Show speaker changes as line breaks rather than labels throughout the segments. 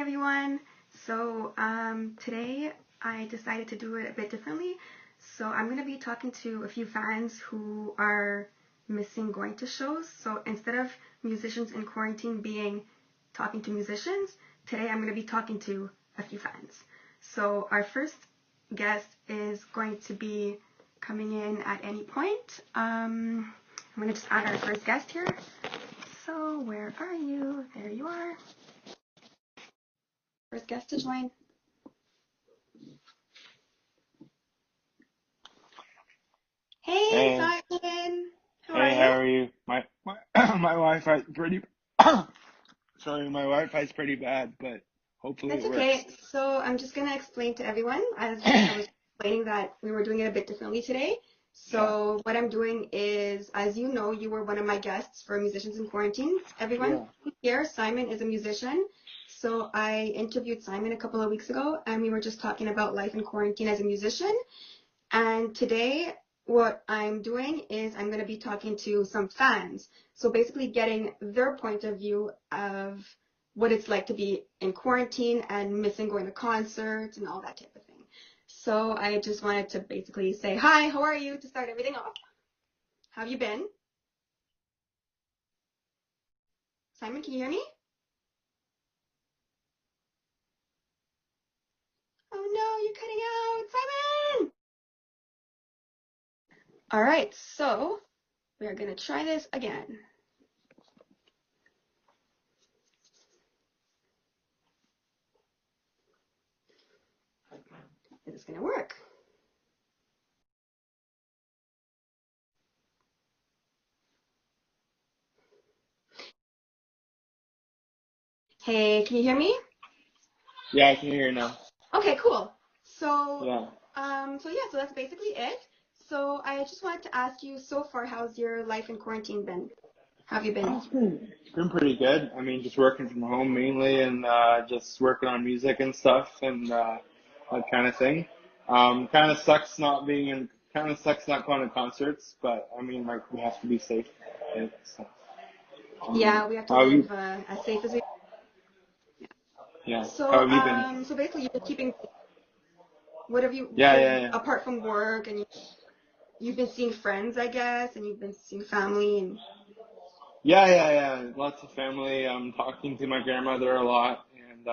everyone. Today I decided to do it a bit differently. So I'm going to be talking to a few fans who are missing going to shows. So instead of musicians in quarantine being talking to musicians, today I'm going to be talking to a few fans. So our first guest is going to be coming in at any point. I'm going to just add our first guest here. So where are you? There you are. First guest to join. Hey, Simon. How are you?
How are you? My my Wi-Fi's pretty. Sorry, my Wi-Fi's pretty bad, but hopefully
That's
it
okay.
works.
So I'm just gonna explain to everyone, as I was explaining that we were doing it a bit differently today.
Yeah.
So what I'm doing is, as you know, you were one of my guests for Musicians in Quarantine. Everyone
Yeah.
here, Simon is a musician. So I interviewed Simon a couple of weeks ago, and we were just talking about life in quarantine as a musician. And today, what I'm doing is I'm going to be talking to some fans. So basically getting their point of view of what it's like to be in quarantine and missing going to concerts and all that type of thing. So I just wanted to basically say, hi, how are you, to start everything off? How have you been? Simon, can you hear me? Oh no, you're cutting out. Simon! All right, so we are going to try this again. Is this going to work? Hey, can you hear me?
Yeah, I can hear you now.
Okay, cool. So,
Yeah.
so that's basically it. So I just wanted to ask you, so far, how's your life in quarantine been? How have you been?
It's been pretty good. I mean, just working from home mainly, and just working on music and stuff, and that kind of thing. Kind of sucks not being in. Kind of sucks not going to concerts, but I mean, like we have to be safe. Right? So,
Yeah, we have to
how have you?
live as safe as we.
Yeah. How
So,
have you been?
so basically, you've been keeping. What have you?
Yeah,
So
yeah, yeah.
apart from work, and you've been seeing friends, I guess, and you've been seeing family, and
Yeah. Lots of family. I'm talking to my grandmother a lot, and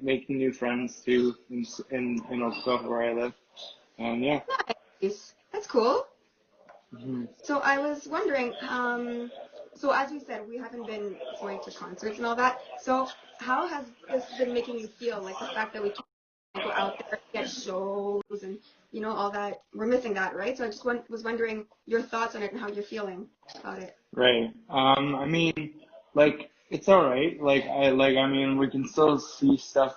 making new friends too in Oakville where I live. And yeah.
nice. That's cool.
hmm
So I was wondering, so as we said, we haven't been going to concerts and all that. So how has this been making you feel? Like the fact that we can't go out there, get shows, and all that. We're missing that, right? So I just was wondering your thoughts on it and how you're feeling about it.
Right. I mean, like it's all right. I mean, we can still see stuff.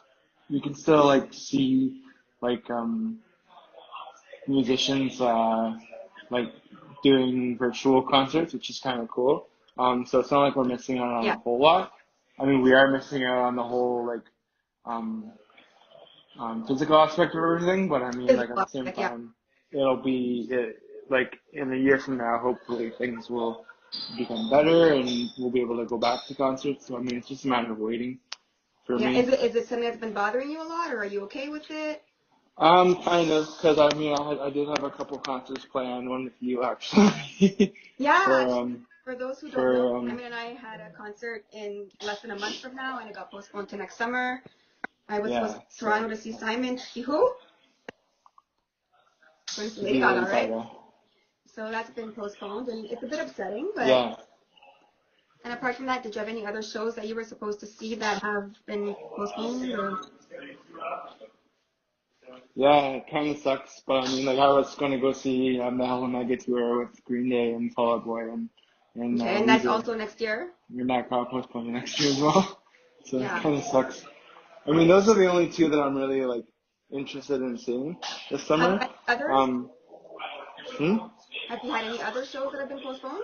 We can still like see like musicians like doing virtual concerts, which is kind of cool. So it's not like we're missing out on
Yeah,
a whole lot. I mean, we are missing out on the whole like um, physical aspect of everything, but I mean, like at
physical
the same
aspect. Yeah,
time, like in a year from now, hopefully things will become better and we'll be able to go back to concerts. So I mean, it's just a matter of waiting for
yeah.
me.
Is it something that's been bothering you a lot, or are you okay with it?
Kind of, because I mean, I did have a couple concerts planned, one with you actually,
Yeah,
for
actually, for those who don't know,
for
Simon and I had a concert in less than a month from now, and it got postponed to next summer. I was supposed
yeah,
to go to
so
Toronto to see Simon. To see who? Going to see
to
Lady
see
Gaga,
Lady
right?
Gaga.
So that's been postponed, and it's a bit upsetting. But
Yeah,
and apart from that, did you have any other shows that you were supposed to see that have been postponed? Or
yeah, it kind of sucks, but I mean, like I was gonna go see Mel and Mega tour with Green Day and Fall Out Boy and
okay, and that's
Weezer.
also next year.
You're not gonna postpone next year as well, so it
Yeah.
kind of sucks. I mean, those are the only two that I'm really like interested in seeing this
Have
summer.
any others?
Um, hmm?
Have you had any other shows that have been postponed?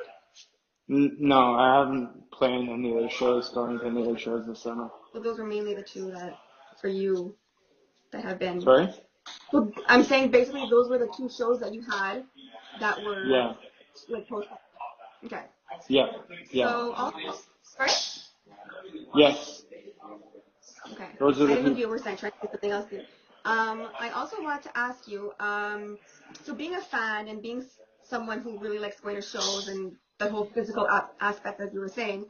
No, I haven't planned any other shows, going to any other shows this summer.
So those were mainly the two that for you that have been.
Sorry?
So I'm saying basically those were the two shows that you had that were
Yeah,
like postponed. Okay.
yeah, yeah.
So also, sorry.
Yes.
Okay.
Those are
I
the
didn't mean to
people.
be oversent, trying to do something else here. I also want to ask you, so being a fan and being someone who really likes going to shows and the whole physical aspect, as you were saying,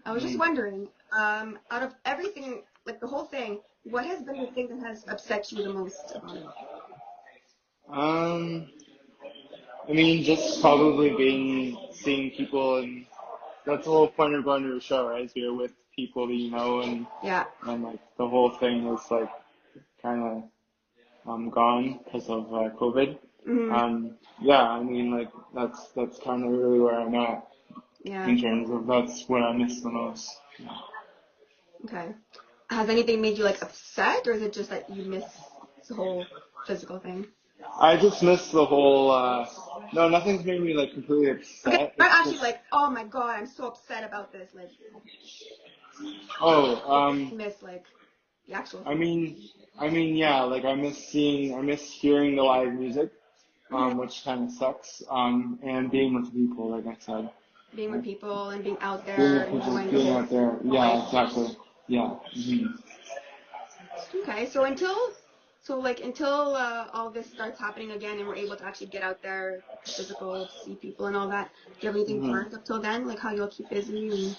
I was just
Mm.
wondering, out of everything, like the whole thing, what has been the thing that has upset you the most about it?
Um, I mean, just probably seeing people, and that's the whole point of going to a show, right? Is you're with people that you know,
Yeah.
and like the whole thing is like kind of gone because of COVID.
Mm-hmm.
Yeah, I mean, like that's kind of really where I'm at
Yeah.
in terms of that's what I miss the most.
Okay. Has anything made you like upset, or is it just that you miss the whole physical thing?
I just miss the whole. No, nothing's made me like completely
Okay,
upset.
not
It's
actually
just
like, oh my god, I'm so upset about this. Like,
oh,
miss like the actual
I
thing.
mean, yeah, like I miss hearing the live music,
Mm-hmm.
which kind of sucks. And being with people, like I said,
Being with
right?
people and being out
Being
there,
with people,
enjoying the
being
whole
out there.
life.
Yeah, exactly. Yeah. Hmm.
Okay, so like until all this starts happening again and we're able to actually get out there, physical, see people and all that. Do you have anything
Hmm.
planned up till then? Like how you'll keep busy and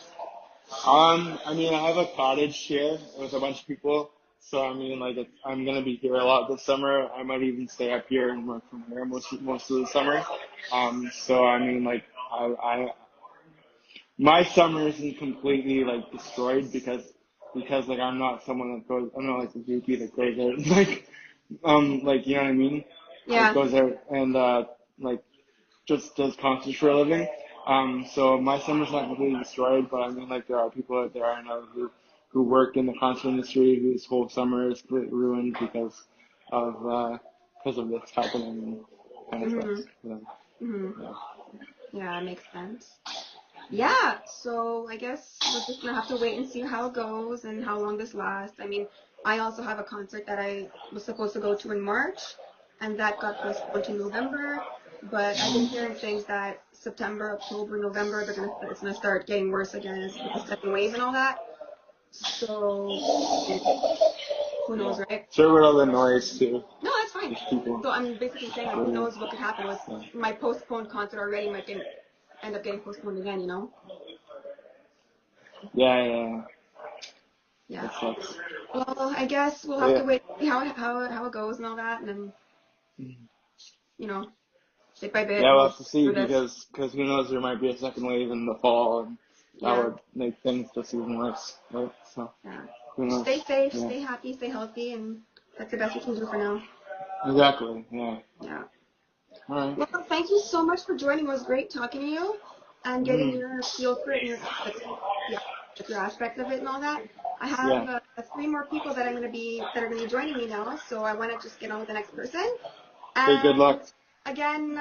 I mean, I have a cottage here with a bunch of people, so I mean, like, I'm gonna be here a lot this summer. I might even stay up here and work from here most of the summer. So I mean, like, I my summer isn't completely like destroyed because like I'm not like the groupie that goes out like you know what I mean, like
yeah.
goes out and like just does concerts for a living. So my summer's not completely destroyed, but I mean, like, there are people out there I know who work in the concert industry whose whole summer is completely ruined because of this happening, and kind of
Mhm.
sucks for them.
Mhm.
Yeah.
Yeah, it makes sense. Yeah, so I guess we're just gonna have to wait and see how it goes and how long this lasts. I mean, I also have a concert that I was supposed to go to in March, and that got postponed to November. But I've been hearing things that September, October, November, it's gonna start getting worse again with the second wave and all that. So who knows,
Yeah.
right?
Sorry about all the noise too.
No, that's fine.
There's people.
So I'm basically saying like, who
Yeah.
knows what could happen with
Yeah.
my postponed concert already might end up getting postponed again, you know?
Yeah. Yeah.
Yeah.
That sucks.
Well, I guess we'll
But
have to
yeah.
wait and see how it goes and all that, and then you know, bit by bit
Yeah, we'll
we'll
have to
get
see
through this.
because who knows, there might be a second wave in the fall, and that
Yeah,
would make things just even worse, right? So
yeah.
who
Just
knows?
stay safe,
Yeah,
stay happy, stay healthy, and that's the best we can do for now.
exactly. Yeah.
Yeah.
All right.
Well, thank you so much for joining. It was great talking to you and getting
Mm-hmm.
your feel for it and yeah, your aspect of it and all that. I have
Yeah.
three more people that are gonna be joining me now, so I want to just get on with the next person.
Hey, good
And
luck.
again,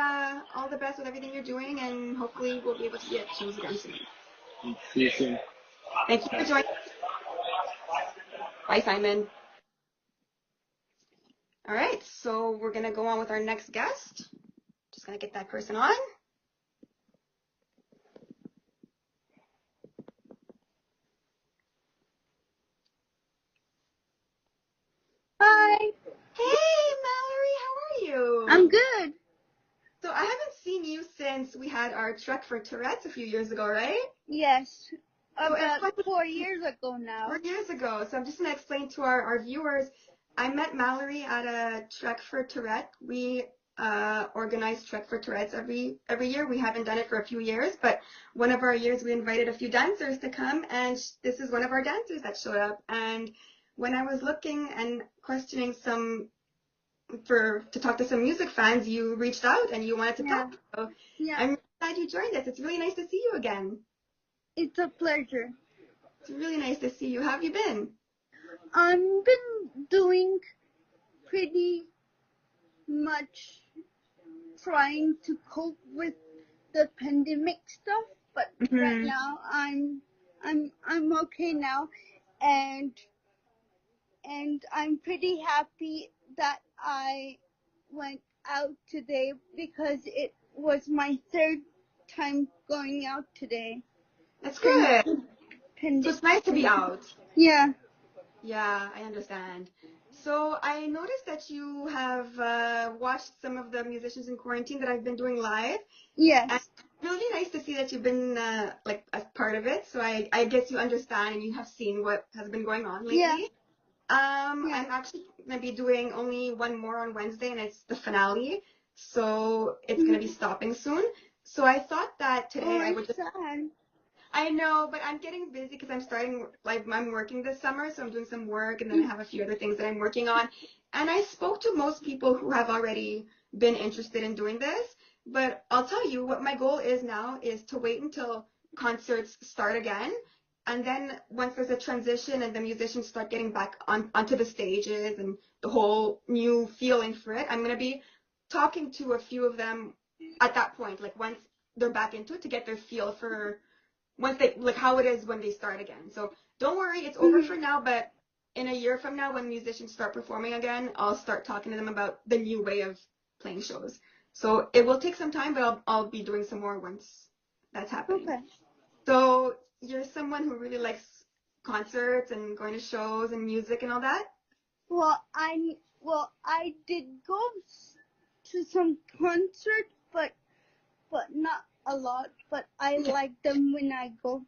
all the best with everything you're doing, and hopefully we'll be able to be at shows again soon.
See you soon.
Thank you for joining. Bye, Simon. All right, so we're gonna go on with our next guest. Just gonna get that person on.
Hi,
Hey, Mallory, how are you?
I'm good.
So I haven't seen you since we had our Trek for Tourette's a few years ago, right?
Yes,
So
about
explain
4 years ago now.
4 years ago. So I'm just gonna explain to our viewers. I met Mallory at a Trek for Tourette. We organize Trek for Tourette's every year. We haven't done it for a few years, but one of our years we invited a few dancers to come, and this is one of our dancers that showed up. And when I was looking and questioning to talk to some music fans, you reached out and you wanted to
Yeah,
talk. So
yeah,
I'm glad you joined us. It's really nice to see you again.
it's a pleasure.
It's really nice to see you. How have you been?
I've been doing pretty much trying to cope with the pandemic stuff, but right
Mm-hmm.
now I'm okay now, and I'm pretty happy that I went out today because it was my third time going out today.
That's
Pand-
good. So
pand-
it's nice to be out.
yeah,
Yeah, I understand. So I noticed that you have watched some of the musicians in quarantine that I've been doing live, and
Yes.
really nice to see that you've been like a part of it. So I guess you understand and you have seen what has been going on
Yeah.
lately.
Yeah.
I'm actually gonna be doing only one more on Wednesday, and it's the finale. So it's gonna be
Mhm.
stopping soon. So I thought that
Oh,
today I
I'm
would just
sad.
I know, but I'm getting busy because I'm starting, like, I'm working this summer, so I'm doing some work, and then I have a few other things that I'm working on. And I spoke to most people who have already been interested in doing this, but I'll tell you what my goal is now is to wait until concerts start again. And then once there's a transition and the musicians start getting back onto the stages and the whole new feeling for it, I'm going to be talking to a few of them at that point, like once they're back into it to get their feel for once they like how it is when they start again. So don't worry, it's over
Mhm.
for now, but in a year from now when musicians start performing again, I'll start talking to them about the new way of playing shows. So it will take some time, but I'll be doing some more once that's happening.
Okay.
So you're someone who really likes concerts and going to shows and music and all that?
I did go to some concert, but not a lot. But I
Okay.
like them when I go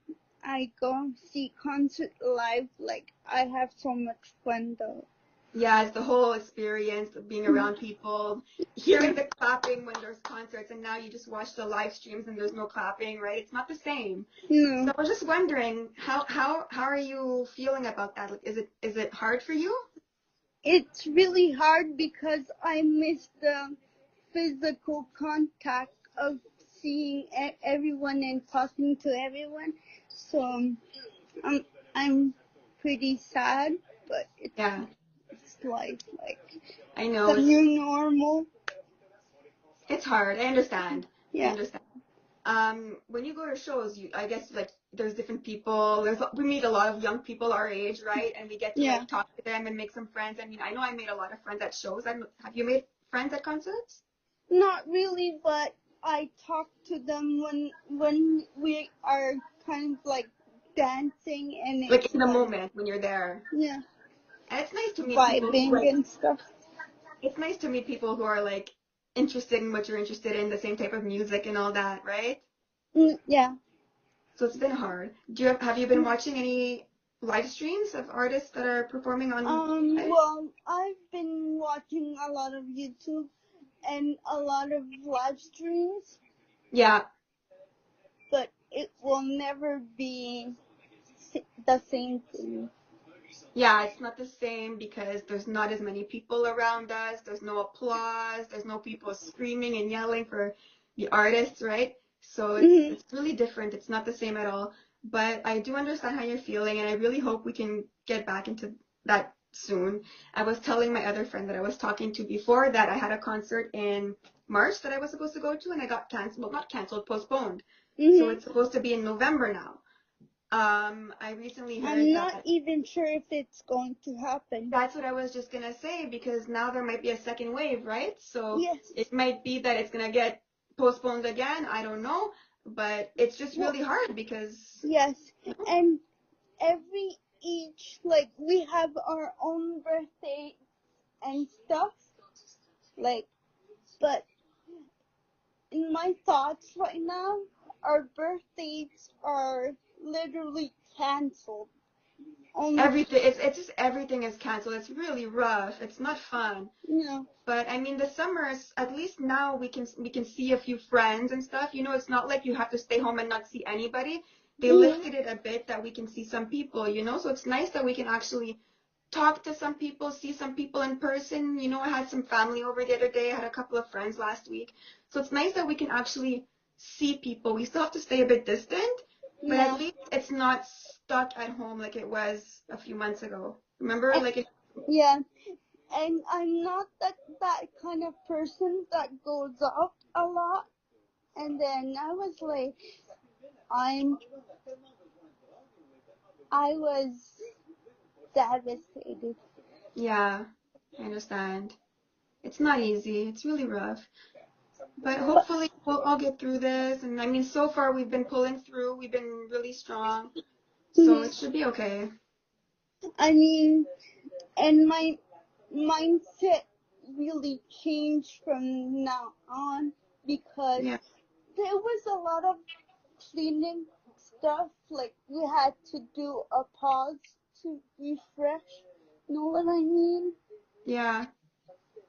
see concert live. Like I have so much fun though.
Yeah, it's the whole experience of being
Mhm.
around people, hearing the clapping when there's concerts, and now you just watch the live streams and there's no clapping, right? It's not the same. So
No,
I was just wondering, how are you feeling about that? Like, is it hard for you?
it's really hard because I miss the physical contact of seeing everyone and talking to everyone. So I'm pretty sad, but
Yeah,
it's life, like
I know
the new normal.
it's hard. I understand. I
Yeah,
understand. When you go to shows, I guess like there's different people. We meet a lot of young people our age, right? And we get to
yeah.
like talk to them and make some friends. I mean, I know I made a lot of friends at shows. Have you made friends at concerts?
Not really, but I talk to them when we are kind of like dancing, and
Like
it's
in the
fun.
moment when you're there.
Yeah,
And it's nice to meet people who
vibing
like
and stuff.
it's nice to meet people who are like interested in what you're interested in, the same type of music and all that, right?
Yeah.
So it's been hard. Have you been watching any live streams of artists that are performing on live?
Well, I've been watching a lot of YouTube and a lot of live streams,
Yeah,
but it will never be the same thing.
yeah, it's not the same because there's not as many people around us. There's no applause. There's no people screaming and yelling for the artists, right? So it's
Hmm.
it's really different. It's not the same at all. But I do understand how you're feeling, and I really hope we can get back into that soon. I was telling my other friend that I was talking to before that I had a concert in March that I was supposed to go to, and I got canceled. Well, not canceled, postponed. So
Hmm.
it's supposed to be in November now. I recently
I'm
heard
not
that
even sure if it's going to happen.
that's what I was just gonna say because now there might be a second wave, right? So
Yes.
it might be that it's gonna get postponed again. I don't know, but it's just
Well,
really hard because
yes. And every each like we have our own birthday and stuff. Like, but in my thoughts right now, our birthdays are literally canceled. Only,
everything it's just everything is canceled. It's really rough. It's not fun.
you know.
But I mean, the summers, at least now we can see a few friends and stuff. It's not like you have to stay home and not see anybody. They
Mhm.
lifted it a bit that we can see some people. So it's nice that we can actually talk to some people, see some people in person. I had some family over the other day. I had a couple of friends last week. So it's nice that we can actually see people. We still have to stay a bit distant, but at
Yeah.
least it's not stuck at home like it was a few months ago. Remember?
And,
Like it,
yeah. And I'm not that kind of person that goes out a lot. And then I'm I was devastated.
yeah, I understand. It's not easy. It's really rough. But
But
hopefully we'll all get through this. And I mean, so far we've been pulling through. We've been really strong. So
mhm.
it should be okay.
I mean, and my mindset really changed from now on because
Yeah.
there was a lot of cleaning stuff. Like we had to do a pause to refresh. Know what I mean?
Yeah.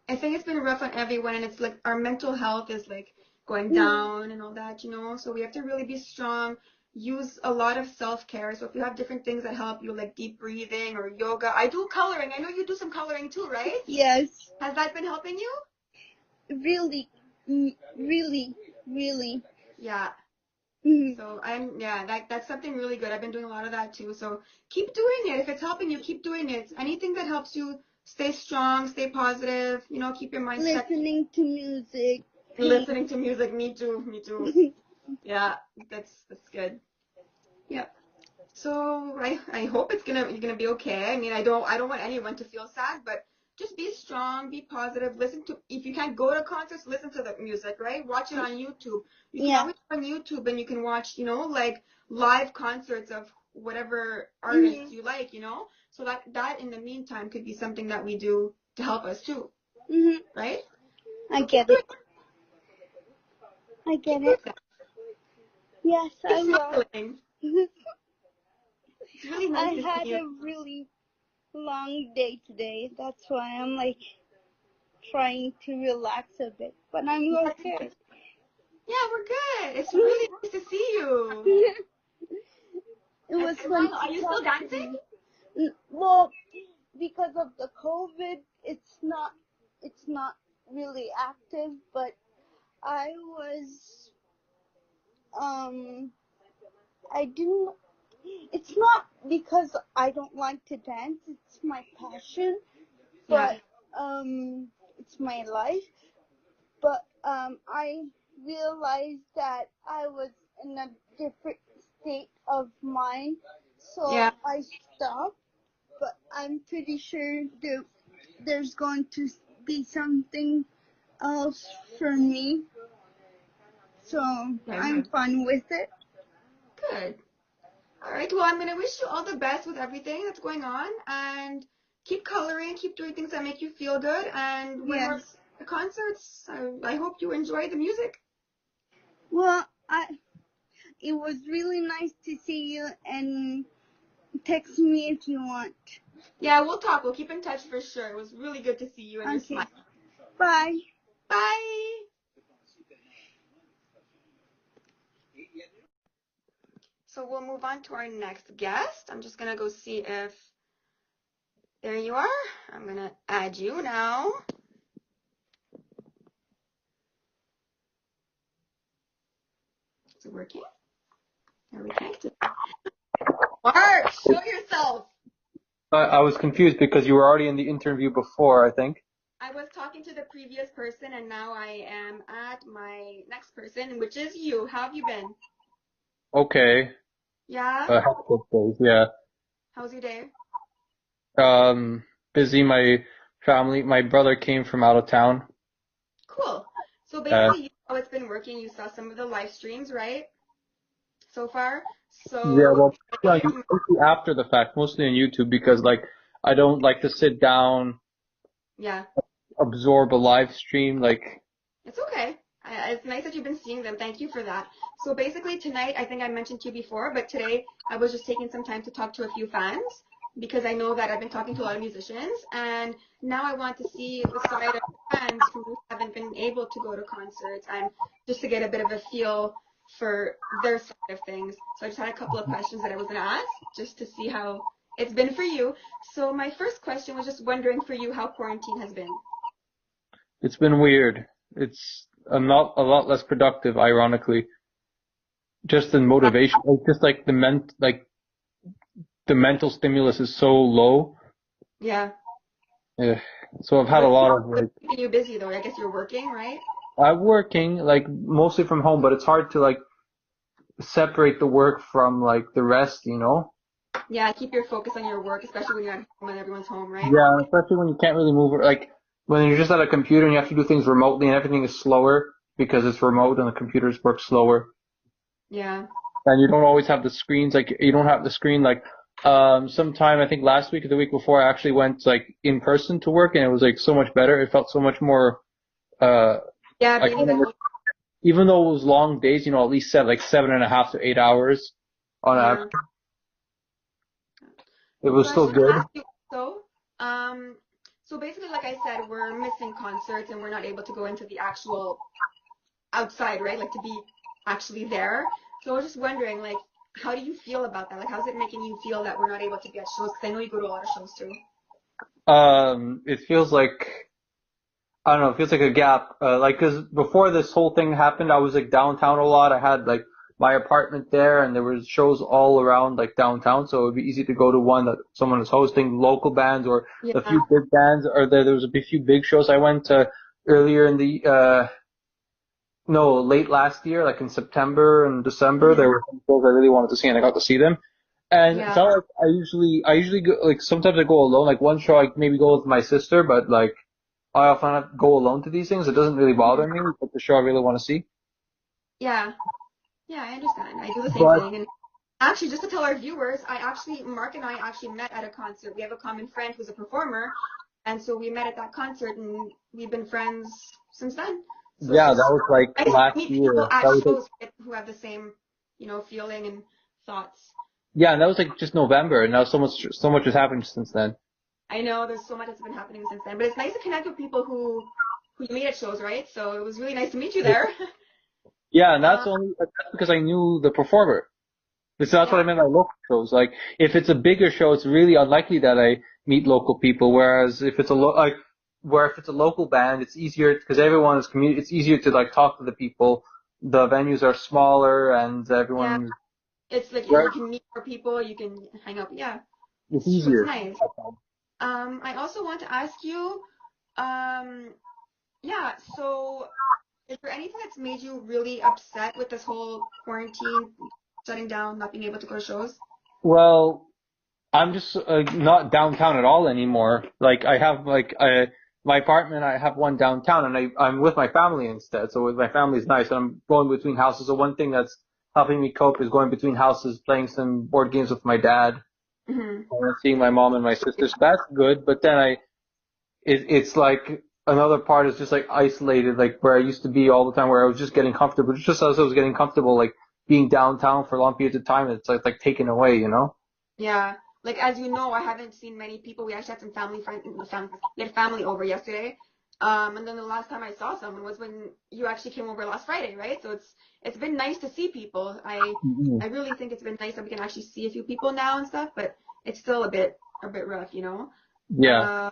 I think it's been rough on everyone, and it's like our mental health is like going
Mhm.
down and all that, you know. So we have to really be strong. Use a lot of self-care. So if you have different things that help you, like deep breathing or yoga, I do coloring. I know you do some coloring too, right?
Yes,
Has that been helping you?
really, really, really.
Yeah.
Mhm.
So yeah, that's something really good. I've been doing a lot of that too. So keep doing it. If it's helping you, keep doing it. Anything that helps you stay strong, stay positive, you know, keep your mindset.
Listening to music.
Listening to music, me too, me too. Yeah, that's good. Yeah. So I hope you're gonna be okay. I mean, I don't want anyone to feel sad, but just be strong, be positive. Listen to if you can't go to concerts, listen to the music, right? Watch it on YouTube. You can
Yeah.
always go on YouTube and you can watch, like live concerts of whatever artists
Mhm.
you like, you know. So that in the meantime could be something that we do to help us too,
Mhm.
right?
I
So keep
get
doing
it. I
keep
get
doing
it.
that.
Yes,
Keep
I will.
smiling. It's really
I
nice to see
had
you.
a really long day today. That's why I'm like trying to relax a bit. But I'm okay.
Yeah, we're good. It's really nice to see you.
It was
As
fun
long,
to
are you still
talk to
dancing?
you. Well, because of the COVID, it's not really active, but I was um I didn't it's not because I don't like to dance, it's my passion,
Yeah,
but it's my life. But I realized that I was in a different state of mind,
yeah,
so I stopped. But I'm pretty sure there's going to be something else for me, so
okay,
I'm fine with it.
good. All right, well, I'm gonna wish you all the best with everything that's going on, and keep coloring, keep doing things that make you feel good, and when we're at
Yes.
the concerts, I hope you enjoy the music.
Well, it was really nice to see you, and text me if you want.
Yeah, we'll talk. We'll keep in touch for sure. It was really good to see you and your smile.
Okay. Bye.
Bye. So we'll move on to our next guest. I'm just gonna go see if there you are. I'm gonna add you now. Is it working? Are we connected? Mark, show yourself.
I was confused because you were already in the interview before, I think.
I was talking to the previous person and now I am at my next person, which is you. How have you been?
Okay.
Yeah?
Hectic days, yeah.
How's your day?
Um, Busy. My brother came from out of town.
Cool. So
Uh,
basically, how it's been working, you saw some of the live streams, right? So far.
yeah,
So
well, yeah,
today I'm,
mostly after the fact, mostly on YouTube because like I don't like to sit down,
yeah,
absorb a live stream. Like,
it's okay. It's nice that you've been seeing them. Thank you for that. So basically tonight, I think I mentioned to you before, but today I was just taking some time to talk to a few fans because I know that I've been talking to a lot of musicians and now I want to see the side of fans who haven't been able to go to concerts and just to get a bit of a feel for their side of things. So I just had a couple of questions that I was going to ask just to see how it's been for you. So my first question was just wondering for you how quarantine has been.
it's been weird. It's a lot less productive, ironically. Just in motivation, like, just like the mental stimulus is so low.
Yeah.
Yeah. So I've had a
What's
lot of like
keeping you busy though? I guess you're working, right?
I'm working like mostly from home, but it's hard to like separate the work from like the rest.
Yeah, keep your focus on your work, especially when you're at home and everyone's home, right?
Yeah, especially when you can't really move, like when you're just at a computer and you have to do things remotely and everything is slower because it's remote and the computers work slower.
Yeah.
And you don't always have the screens, like you don't have the screen like Sometime I think last week or the week before I actually went like in person to work and it was like so much better. It felt so much more uh
Yeah,
I
being in
kind
the
of
house.
even though it was long days, at least said like 7.5 to 8 hours on
Yeah.
average, it
So
was
I
still
just want to
good.
ask you also, um, so basically, like I said, we're missing concerts and we're not able to go into the actual outside, right? Like to be actually there. So I was just wondering, like, how do you feel about that? Like, how's it making you feel that we're not able to be at shows? Because I know you go to a lot of shows too.
It feels like I don't know, it feels like a gap. Like 'cause before this whole thing happened, I was like downtown a lot. I had like my apartment there, and there was shows all around like downtown, so it would be easy to go to one that someone is hosting, local bands or a
Yeah,
few big bands, or there was a few big shows I went to earlier in the no, late last year, like in September and December.
hmm
There were some shows I really wanted to see, and I got to see them. And it
yeah,
felt like I usually go, like sometimes I go alone. Like one show I maybe go with my sister, but like I often have to go alone to these things. It doesn't really
hmm
bother me, but the show I really want to see.
yeah, yeah. I understand. I do the same
But
thing. And actually, just to tell our viewers, Mark and I actually met at a concert. We have a common friend who's a performer, and so we met at that concert, and we've been friends since then. So it's
yeah, that
just
was like
nice to
last
meet people
year.
at
That was like
shows, right, who have the same, feeling and thoughts.
yeah, and that was like just November, and now so much has happened since then.
I know there's so much that's been happening since then, but it's nice to connect with people who you meet at shows, right? So it was really nice to meet you there.
Yeah, and
Um,
that's because I knew the performer. So that's what I
yeah,
meant by local shows. Like, if it's a bigger show, it's really unlikely that I meet local people. Whereas if it's if it's a local band, it's easier because everyone is It's easier to like talk to the people. The venues are smaller and
yeah.
everyone's
It's like
right.
you can meet more people, you can hang out. Yeah,
It's
it's
easier.
nice. I also want to ask you, um, yeah, so is there anything that's made you really upset with this whole quarantine, shutting down, not being able to go to shows?
Well, I'm just not downtown at all anymore. Like I have my apartment. I have one downtown, and I'm with my family instead. So with my family is nice, and I'm going between houses. So one thing that's helping me cope is going between houses, playing some board games with my dad,
Hmm
and seeing my mom and my sisters. That's good. But then it's like another part is just like isolated, like where I used to be all the time, where I was just getting comfortable. Just as I was getting comfortable, like being downtown for long periods of time, it's like taken away, you know?
Yeah, like as you know, I haven't seen many people. We actually had some family friends, we had family over yesterday. And then the last time I saw someone was when you actually came over last Friday, right? So it's been nice to see people. I really think it's been nice that we can actually see a few people now and stuff, but it's still a bit rough, you know.
Yeah.
Uh,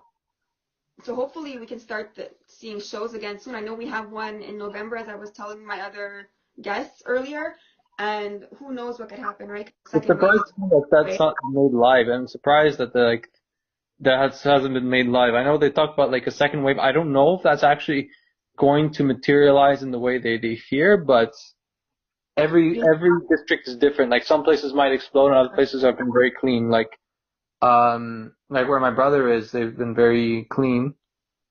so hopefully we can start seeing shows again soon. I know we have one in November, as I was telling my other guests earlier, and who knows what could happen, right?
It
Second wave.
surprised me that that's not made live. I'm surprised that hasn't been made live. I know they talked about like a second wave. I don't know if that's actually going to materialize in the way they fear, but every
You
every district is different. Like some places might explode and other places have been very clean. Like where my brother is, they've been very clean.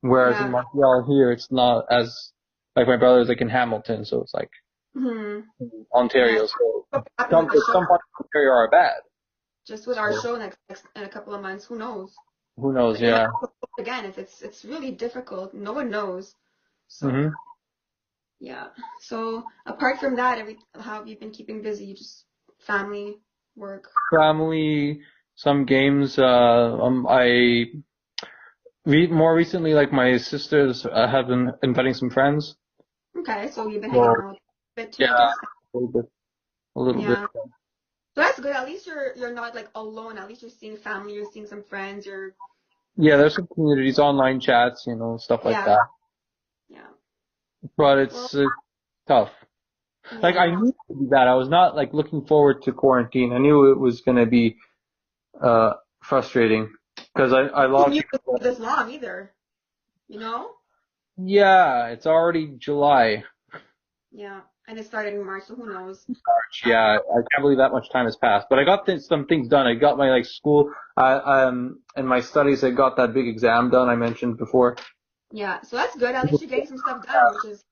Whereas in
Yeah.
Montreal here, it's not as like my brother's like in Hamilton, so it's like
Hmm Yeah.
Ontario. So
What could happen with the show?
some parts of Ontario are bad.
Just with our
So
show next in a couple of months, who knows?
who knows?
Like they might
Yeah.
go again. It's really difficult. No one knows. So
hmm
yeah. So apart from that, how have you been keeping busy? Just family, work.
Family, some games. More recently, like my sisters have been inviting some friends.
Okay, so you've been hanging
So
out a bit too,
yeah,
I guess.
a little bit, a little bit.
Yeah. So that's good. At least you're not like alone. At least you're seeing family. You're seeing some friends. You're
Yeah, there's some communities, online chats, stuff like
yeah
that.
yeah.
But
Well
it's tough. Like I
yeah.
knew it would be bad. I was not like looking forward to quarantine. I knew it was gonna be frustrating because a
Who
lot of
knew it
people.
was this long either? You know?
Yeah, it's already July.
Yeah. And it started in March, so who knows?
Yeah, I can't believe that much time has passed. But I got some things done. I got my like school, and my studies. I got that big exam done I mentioned before.
Yeah. So that's good. At least you're getting some stuff done, which is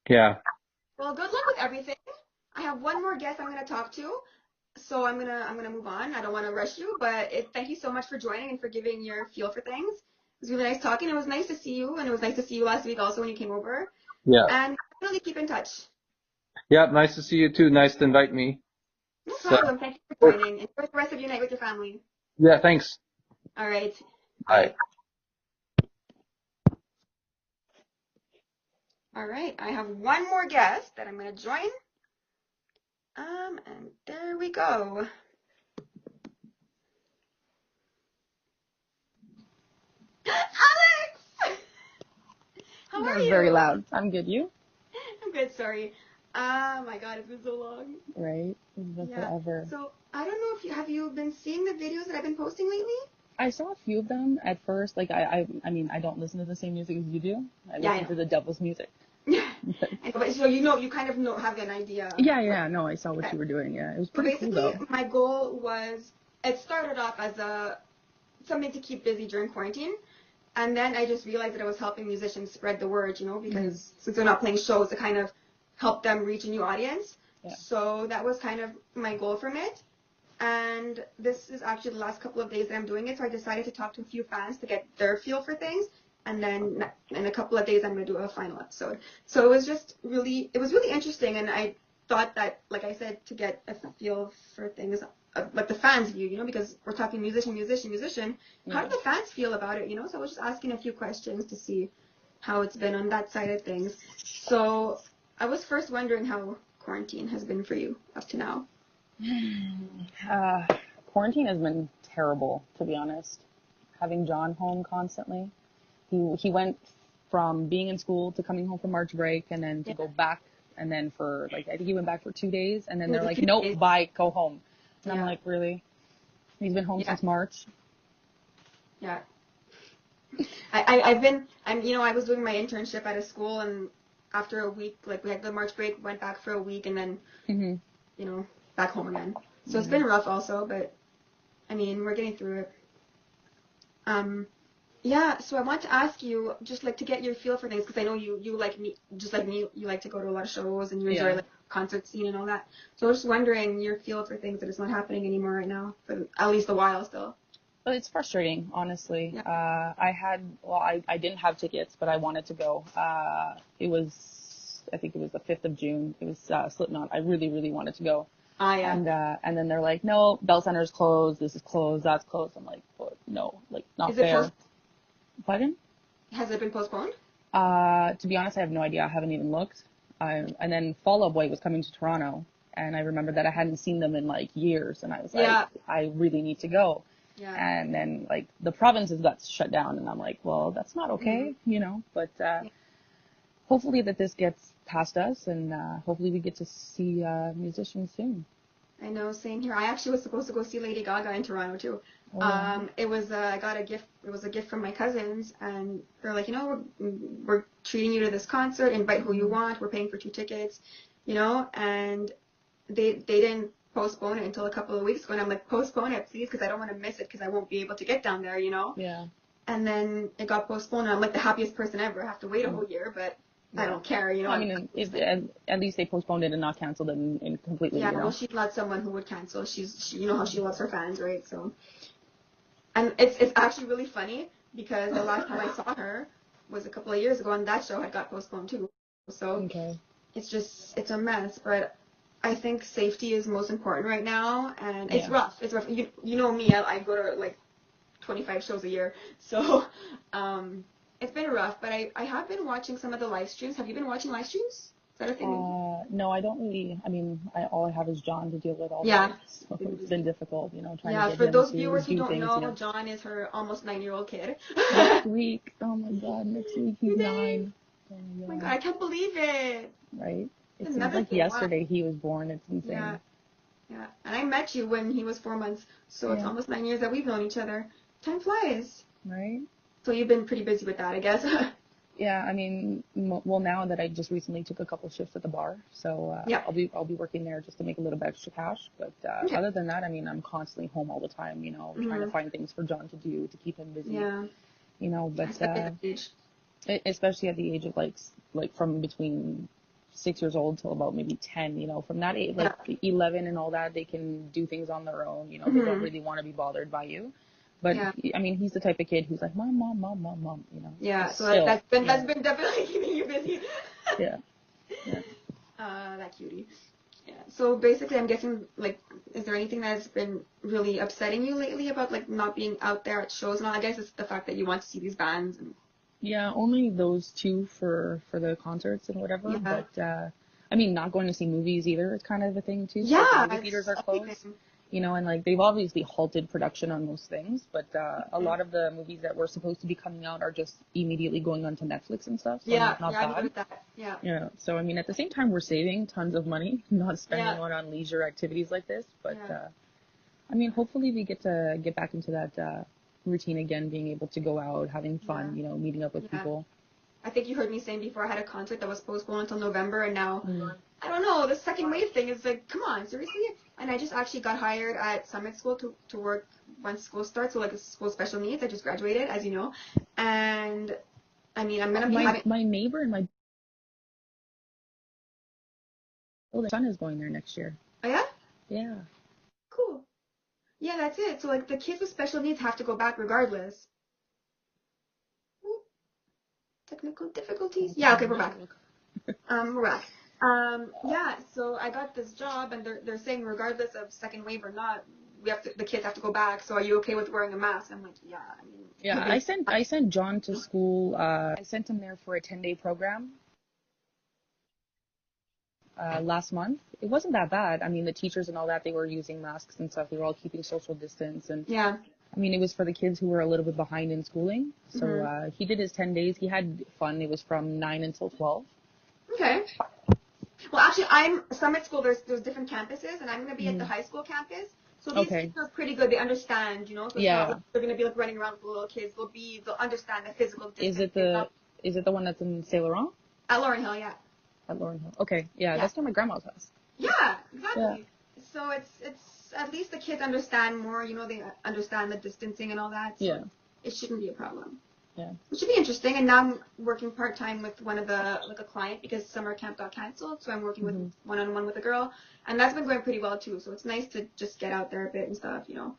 Yeah.
well. Good luck with everything. I have one more guest I'm gonna talk to. so I'm gonna move on. I don't want to rush you, but thank you so much for joining and for giving your feel for things. It was really nice talking. It was nice to see you, and it was nice to see you last week also when you came over.
Yeah.
And really keep in touch.
Yeah. Nice to see you too. Nice to invite me.
No
So,
problem. Thank you for joining. Enjoy the rest of your night with your family.
yeah. Thanks.
All right.
Bye.
Bye. All right. I have one more guest that I'm gonna join. And there we go. Alex! How
That
are
was very
you?
loud. I'm good. You?
I'm good, sorry. Oh my god, it's been so long.
Right? It's been
Yeah.
forever.
So I don't know if you been seeing the videos that I've been posting lately?
I saw a few of them at first. Like I mean, I don't listen to the same music as you do. I
Yeah, I
listen
know.
to the devil's music.
Yeah.
But
I know, but so you kind of have an idea.
yeah. No, I saw what
Okay.
you were doing. Yeah, it was
So
pretty cool
basically,
though.
my goal was it started off as something to keep busy during quarantine, and then I just realized that I was helping musicians spread the word, because since they're not playing shows, to kind of help them reach a new audience.
Yeah.
So that was kind of my goal from it. And this is actually the last couple of days that I'm doing it, so I decided to talk to a few fans to get their feel for things, and then in a couple of days I'm going to do a final episode. So it was really interesting, and I thought that, like I said, to get a feel for things, like the fans view, because we're talking musician, how do
Yeah.
the fans feel about it, So I was just asking a few questions to see how it's been on that side of things. So I was first wondering how quarantine has been for you up to now.
Uh, Quarantine has been terrible, to be honest. Having John home constantly. He went from being in school to coming home from March break and then to
Yeah.
go back and then for like I think he went back for 2 days and then
It
they're
was a
like,
few
nope,
days.
bye, go home. And I'm
Yeah.
like, really? He's been home
Yeah.
since March.
Yeah. I was doing my internship at a school, and after a week, like we had the March break, went back for a week, and then,
hmm
back home again. So it's
Yeah.
been rough also, but I mean, we're getting through it. Yeah, so I want to ask you, just like to get your feel for things, because I know you like me, just like me, you like to go to a lot of shows and you enjoy
Yeah.
like concert scene and all that. So I was just wondering your feel for things that is not happening anymore right now, for at least a while still.
But it's frustrating, honestly.
Yeah.
I didn't have tickets, but I wanted to go. I think it was the 5th of June. It was Slipknot. I really, really wanted to go.
Ah, yeah.
And then they're like, no, Bell Center's closed. This is closed. That's closed. I'm like, but no, like not
Is it
fair. Pardon?
Has it been postponed?
To be honest, I have no idea. I haven't even looked. And then Fall Out Boy was coming to Toronto, and I remember that I hadn't seen them in like years, and I was
Yeah.
like, I really need to go.
Yeah.
And then like the provinces got shut down, and I'm like, well, that's not okay, But hopefully that this gets past us, and hopefully we get to see musicians soon.
I know, same here. I actually was supposed to go see Lady Gaga in Toronto too.
Oh, yeah.
It was I got a gift. It was a gift from my cousins, and they're like, we're treating you to this concert. Invite who you want. We're paying for 2 tickets, and they didn't postpone it until a couple of weeks ago. And I'm like, postpone it, please, because I don't want to miss it, because I won't be able to get down there,
Yeah.
And then it got postponed, and I'm like the happiest person ever. I have to wait a whole year, but I don't care,
I mean, at least they postponed it and not canceled it and completely,
Yeah, well, she's not someone who would cancel. You know how she loves her fans, right? So, and it's actually really funny because the last time I saw her was a couple of years ago, and that show had got postponed too. So
Okay.
it's a mess. But I think safety is most important right now, and it's rough. It's rough. You know me, I go to like 25 shows a year, so it's been rough. But I have been watching some of the live streams. Have you been watching live streams? Is that a thing?
No, I don't really. I mean, all I have is John to deal with all
Yeah.
this. So it's been difficult, trying
Yeah,
to get
for
him
those
to
viewers who
do
don't
things.
know, John is her almost 9-year-old kid.
Next week. Oh my God, next week he's 9.
Oh my God, I can't believe it.
Right? It seems
Another
like
thing.
yesterday he was born. It's insane.
Yeah. Yeah. And I met you when he was 4 months, so it's almost 9 years that we've known each other. Time flies.
Right?
So you've been pretty busy with that, I guess.
Yeah, I mean, well, now that I just recently took a couple shifts at the bar, so I'll be working there just to make a little bit extra cash. But other than that, I mean, I'm constantly home all the time, trying to find things for John to do to keep him busy.
Yeah.
But especially at the age of like from between 6 years old till about maybe 10, from that age, like 11 and all that, they can do things on their own, they don't really want to be bothered by you. But I mean, he's the type of kid who's like, mom, mom, mom, mom, mom,
Yeah, so
still,
that's been definitely keeping you busy.
Yeah.
That cutie. Yeah. So basically, I'm guessing, like, is there anything that's been really upsetting you lately about, like, not being out there at shows and all? I guess it's the fact that you want to see these bands.
Yeah, only those two for the concerts and whatever. Yeah. But I mean, not going to see movies either is kind of a thing too.
Yeah,
so the movie theaters are closed. And like they've obviously halted production on those things, but a lot of the movies that were supposed to be coming out are just immediately going onto Netflix and stuff. So not bad.
I noticed that. Yeah.
Yeah. So I mean, at the same time, we're saving tons of money, not spending it on leisure activities like this. But I mean, hopefully we get back into that routine again, being able to go out, having fun, meeting up with people.
I think you heard me saying before I had a concert that was postponed until November, and now, I don't know, the second wave thing is like, come on, seriously? And I just actually got hired at Summit School to work once school starts, so like a school special needs. I just graduated, as you know. And, I mean, I'm going to be
my neighbor and my their son is going there next year.
Oh, yeah?
Yeah.
Cool. Yeah, that's it. So, like, the kids with special needs have to go back regardless. Technical difficulties? Yeah, okay, we're back. We're back. Yeah, so I got this job, and they're saying regardless of second wave or not, the kids have to go back. So are you okay with wearing a mask? I'm like, yeah. I mean,
yeah, I sent John to school. I sent him there for a 10-day program last month. It wasn't that bad. I mean, the teachers and all that, they were using masks and stuff. They were all keeping social distance, and I mean, it was for the kids who were a little bit behind in schooling. So he did his 10 days. He had fun. It was from 9 until 12.
Okay. Well, actually, I'm Summit School. There's different campuses, and I'm going to be at the high school campus. So these kids are pretty good. They understand, So it's not like they're going to be like running around with the little kids. They'll understand the physical distance.
Is it the one that's in Saint Laurent?
At Laurel Hill, yeah.
At Laurel Hill. Okay. Yeah, that's near my grandma's house.
Yeah, exactly. Yeah. So it's at least the kids understand more. They understand the distancing and all that. So it shouldn't be a problem.
Yeah.
It should be interesting. And now I'm working part-time with one of a client because summer camp got canceled. So I'm working with one-on-one with a girl. And that's been going pretty well too. So it's nice to just get out there a bit and stuff,
Yeah.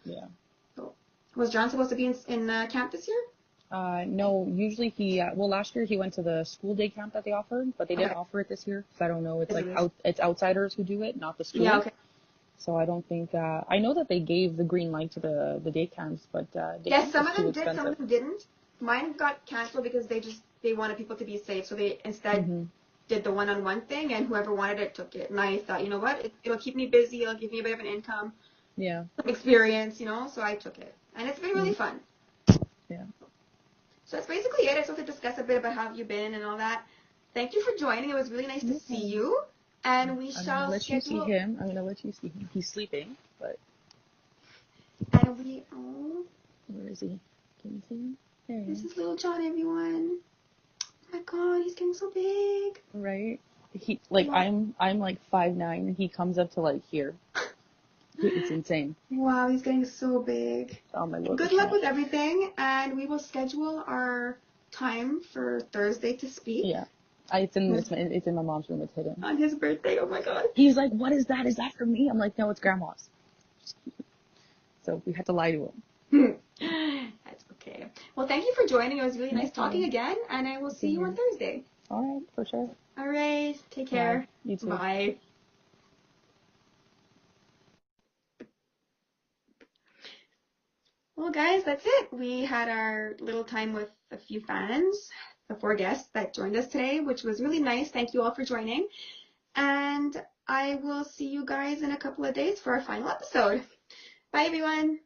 So was John supposed to be in camp this year?
No, usually last year he went to the school day camp that they offered, but they didn't offer it this year. So I don't know. It's it's outsiders who do it, not the school.
Yeah, okay.
So I don't think, I know that they gave the green light to the day camps, but
some of them did, some of them didn't. Mine got canceled because they wanted people to be safe, so they instead did the one-on-one thing, and whoever wanted it took it. And I thought, you know what, it'll keep me busy, it'll give me a bit of an income, experience, so I took it. And it's been really fun.
Yeah.
So that's basically it. I just want to discuss a bit about how you've been and all that. Thank you for joining. It was really nice to see you. And we shall schedule...
I'm going to let you see him. He's sleeping, but...
And we... Oh...
Where is he? Can you see him? There he
is. This is little John, everyone. Oh my god, he's getting so big.
Right? I'm like 5'9", and he comes up to like here. It's insane.
Wow, he's getting so big.
Oh my lord.
Good luck with everything, and we will schedule our time for Thursday to speak.
Yeah. It's in my mom's room. It's hidden.
On his birthday, oh my god.
He's like, what is that? Is that for me? I'm like, no, it's grandma's. So we had to lie to
him. That's okay. Well, thank you for joining. It was really nice talking again, and I will see you on Thursday.
All right, for sure.
All right, take care.
Bye. You too.
Bye. Well, guys, that's it. We had our little time with a few fans, the 4 guests that joined us today, which was really nice. Thank you all for joining. And I will see you guys in a couple of days for our final episode. Bye, everyone.